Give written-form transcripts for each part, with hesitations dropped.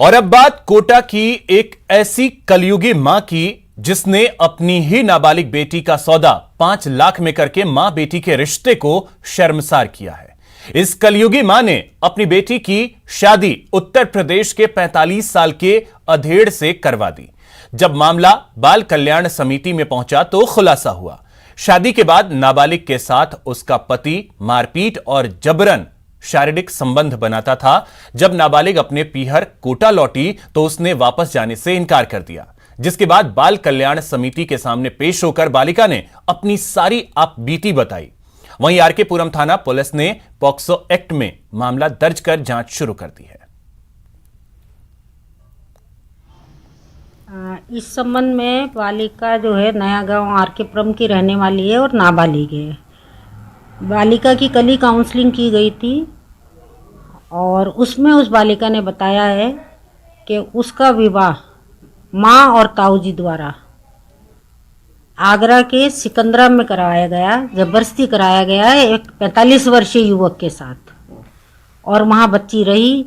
और अब बात कोटा की एक ऐसी कलयुगी मां की जिसने अपनी ही नाबालिग बेटी का सौदा 5 लाख में करके मां बेटी के रिश्ते को शर्मसार किया है। इस कलयुगी मां ने अपनी बेटी की शादी उत्तर प्रदेश के 45 साल के अधेड़ से करवा दी। जब मामला बाल कल्याण समिति में पहुंचा तो खुलासा हुआ, शादी के बाद नाबालिग के साथ उसका पति मारपीट और जबरन शारीरिक संबंध बनाता था। जब नाबालिग अपने पीहर कोटा लौटी तो उसने वापस जाने से इनकार कर दिया, जिसके बाद बाल कल्याण समिति के सामने पेश होकर बालिका ने अपनी सारी आपबीती बताई। वहीं आरके पुरम थाना पुलिस ने पॉक्सो एक्ट में मामला दर्ज कर जांच शुरू कर दी है। इस संबंध में बालिका जो है नया गांव आरके पुरम की रहने वाली है और नाबालिग है। बालिका की कल ही काउंसलिंग की गई थी और उसमें उस बालिका ने बताया है कि उसका विवाह माँ और ताऊजी द्वारा आगरा के सिकंदरा में कराया गया, जबरदस्ती कराया गया है एक 45 वर्षीय युवक के साथ, और वहाँ बच्ची रही।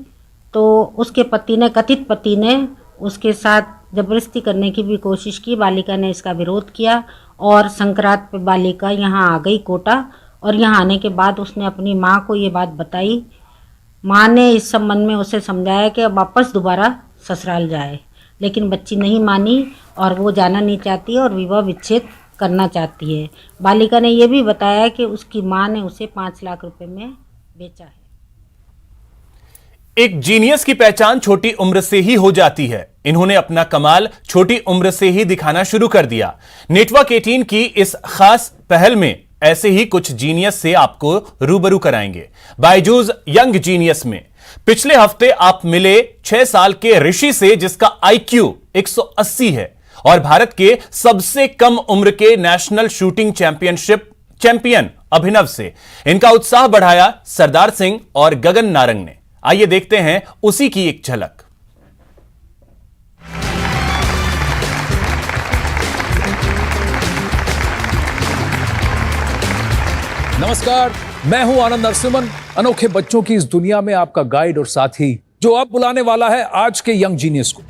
तो उसके पति ने, कथित पति ने उसके साथ जबरदस्ती करने की भी कोशिश की। बालिका ने इसका विरोध किया और संक्रांत पे बालिका यहाँ आ गई कोटा, और यहाँ आने के बाद उसने अपनी माँ को ये बात बताई। माँ ने इस संबंध में उसे समझाया कि वापस दोबारा ससुराल जाए, लेकिन बच्ची नहीं मानी और वो जाना नहीं चाहती और विवाह विच्छेद करना चाहती है। बालिका ने यह भी बताया कि उसकी माँ ने उसे 5 लाख रुपए में बेचा है। एक जीनियस की पहचान छोटी उम्र से ही हो जाती है। इन्होंने अपना कमाल छोटी उम्र से ही दिखाना शुरू कर दिया। नेटवर्क 18 की इस खास पहल में ऐसे ही कुछ जीनियस से आपको रूबरू कराएंगे। बायजूस यंग जीनियस में पिछले हफ्ते आप मिले 6 साल के ऋषि से, जिसका IQ 180 है, और भारत के सबसे कम उम्र के नेशनल शूटिंग चैंपियन अभिनव से इनका उत्साह बढ़ाया सरदार सिंह और गगन नारंग ने। आइए देखते हैं उसी की एक झलक। नमस्कार, मैं हूं आनंद नरसिम्हन, अनोखे बच्चों की इस दुनिया में आपका गाइड और साथी, जो अब बुलाने वाला है आज के यंग जीनियस को।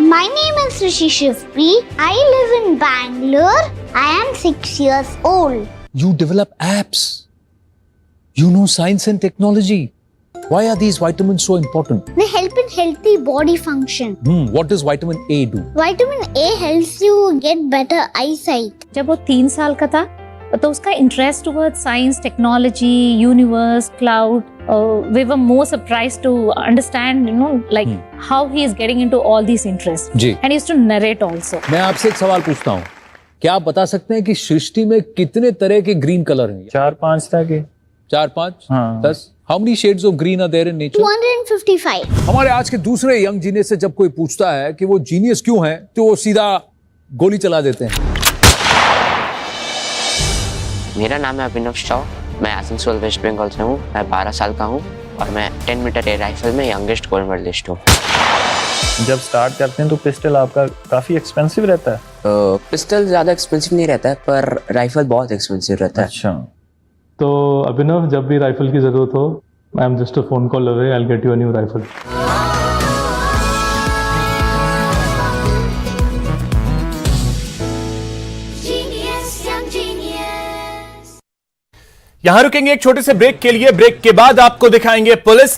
My name is Rishi Shivpri. I live in Bangalore. I am 6 years old. You develop apps. You know science and technology. Why are these vitamins so important? They help in healthy body function. What does vitamin A do? Vitamin A helps you get better eyesight. जब वो 3 साल का था तो उसका interest toward science, technology, universe, cloud, we were more surprised to understand, like how he is getting into all these interests. जी। And he used to narrate also. मैं आपसे एक सवाल पूछता हूँ, क्या आप बता सकते हैं कि सृष्टि में कितने तरह के ग्रीन कलर हैं? 4-5 तक है। 4-5? हाँ। 10? How many shades of green are there in nature? 255. हमारे आज के दूसरे यंग जीनियस से जब कोई पूछता है कि वो जीनियस क्यों है, तो वो सीधा गोली चला देते हैं। मेरा नाम है अभिनव शाह, मैं आसनसोल वेस्ट बंगाल से हूँ। मैं 12 साल का हूँ और मैं 10 मीटर एयर राइफल में यंगेस्ट गोल्ड मेडलिस्ट हूँ। जब स्टार्ट करते हैं तो पिस्टल आपका काफी एक्सपेंसिव रहता है? पिस्टल ज़्यादा एक्सपेंसिव नहीं रहता है, पर राइफल बहुत एक्सपेंसिव रहता है। अच्छा। तो अभिनव, जब भी राइफल की जरूरत हो, I am just a phone call away, I will get you a new rifle. यहां रुकेंगे एक छोटे से ब्रेक के लिए। ब्रेक के बाद आपको दिखाएंगे पुलिस का